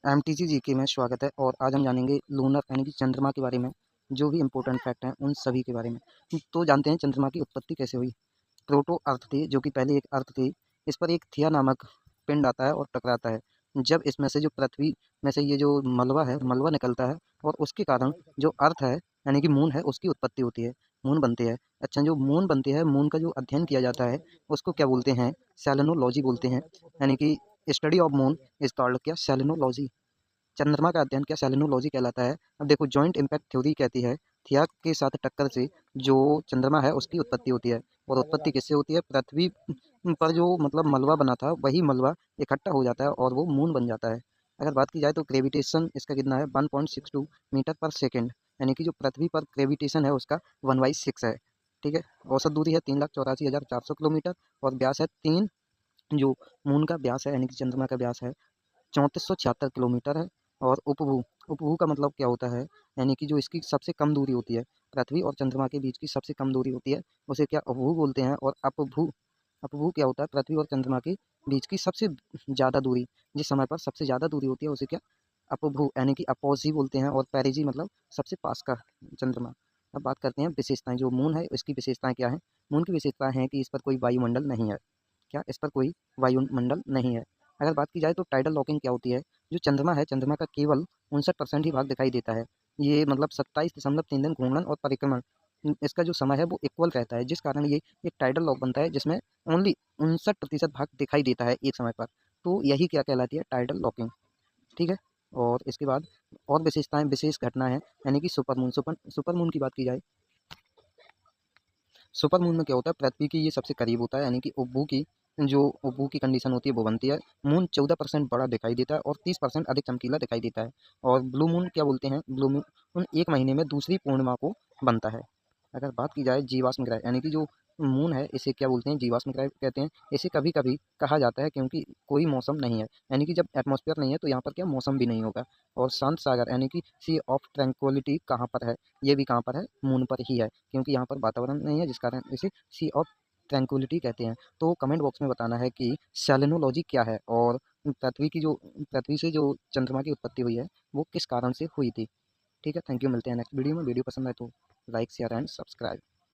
MTG GK में स्वागत है। और आज हम जानेंगे लूनर यानी कि चंद्रमा के बारे में। जो भी इम्पोर्टेंट फैक्ट हैं उन सभी के बारे में। तो जानते हैं चंद्रमा की उत्पत्ति कैसे हुई। प्रोटो अर्थ थी, जो कि पहले एक अर्थ थी। इस पर एक थिया नामक पिंड आता है और टकराता है। जब इसमें से जो पृथ्वी में से ये जो मलबा है, मलबा निकलता है और उसके कारण जो अर्थ है यानी कि मून है, उसकी उत्पत्ति होती है। मून बनती है। अच्छा, जो मून बनती है, मून का जो अध्ययन किया जाता है उसको क्या बोलते हैं? सेलेनोलॉजी बोलते हैं। यानी कि study of moon is called क्या? सेलेनोलॉजी। चंद्रमा का अध्ययन क्या? सेलेनोलॉजी कहलाता है। अब देखो, जॉइंट इम्पैक्ट थ्योरी कहती है थिया के साथ टक्कर से जो चंद्रमा है उसकी उत्पत्ति होती है। और उत्पत्ति किससे होती है? पृथ्वी पर जो मतलब मलबा बना था, वही मलबा इकट्ठा हो जाता है और वो मून बन जाता है। अगर बात की जाए तो ग्रेविटेशन इसका कितना है? 1.62 मीटर पर सेकेंड। यानी कि जो पृथ्वी पर ग्रेविटेशन है उसका 1/6 है। ठीक है। औसत दूरी है 3,84,400 किलोमीटर। और व्यास है 3, जो मून का व्यास है यानी कि चंद्रमा का व्यास है 3476 किलोमीटर है। और उपभू, उपभू का मतलब क्या होता है? यानी कि जो इसकी सबसे कम दूरी होती है, पृथ्वी और चंद्रमा के बीच की सबसे कम दूरी होती है, उसे क्या उपभू बोलते हैं। और अपभू, अपभू क्या होता है? पृथ्वी और चंद्रमा के बीच की सबसे ज़्यादा दूरी, जिस समय पर सबसे ज़्यादा दूरी होती है उसे क्या? अपभू यानी कि अपोजी बोलते हैं। और पेरिजी मतलब सबसे पास का चंद्रमा। अब बात करते हैं विशेषताएं। जो मून है उसकी विशेषताएं क्या है? मून की विशेषताएं हैं कि इस पर कोई वायुमंडल नहीं है। क्या? इस पर कोई वायुमंडल नहीं है। अगर बात की जाए तो टाइडल लॉकिंग क्या होती है? जो चंद्रमा है, चंद्रमा का केवल 59% ही भाग दिखाई देता है। ये मतलब 27.3 दिन घूर्णन और परिक्रमण, इसका जो समय है वो इक्वल रहता है, जिस कारण ये एक टाइडल लॉक बनता है जिसमें ओनली 59% भाग दिखाई देता है एक समय पर। तो यही क्या कहलाती है? Tidal locking. ठीक है। और इसके बाद और विशेषताएं, विशेष घटना है यानी कि सुपरमून। सुपरमून की बात की जाए, सुपर मून में क्या होता है? पृथ्वी की ये सबसे करीब होता है, यानी कि उपभू की जो उपभू की कंडीशन होती है वो बनती है। मून 14% बड़ा दिखाई देता है और 30% अधिक चमकीला दिखाई देता है। और ब्लू मून क्या बोलते हैं? ब्लू मून एक महीने में दूसरी पूर्णिमा को बनता है। अगर बात की जाए जीवाश्म ग्रह, यानी कि जो मून है इसे क्या बोलते हैं? जीवाश्म ग्रह कहते हैं। इसे कभी कभी कहा जाता है क्योंकि कोई मौसम नहीं है, यानी कि जब एटमॉस्फेयर नहीं है तो यहाँ पर क्या मौसम भी नहीं होगा। और शांत सागर यानी कि सी ऑफ ट्रैंक्विलिटी कहाँ पर है? ये भी कहाँ पर है? मून पर ही है, क्योंकि यहाँ पर वातावरण नहीं है, जिस कारण इसे सी ऑफ ट्रैंक्विलिटी कहते हैं। तो कमेंट बॉक्स में बताना है कि सेलेनोलॉजी क्या है और पृथ्वी से जो चंद्रमा की उत्पत्ति हुई है वो किस कारण से हुई थी। ठीक है। Thank you. मिलते हैं नेक्स्ट वीडियो में। वीडियो पसंद आए तो लाइक, शेयर एंड सब्सक्राइब।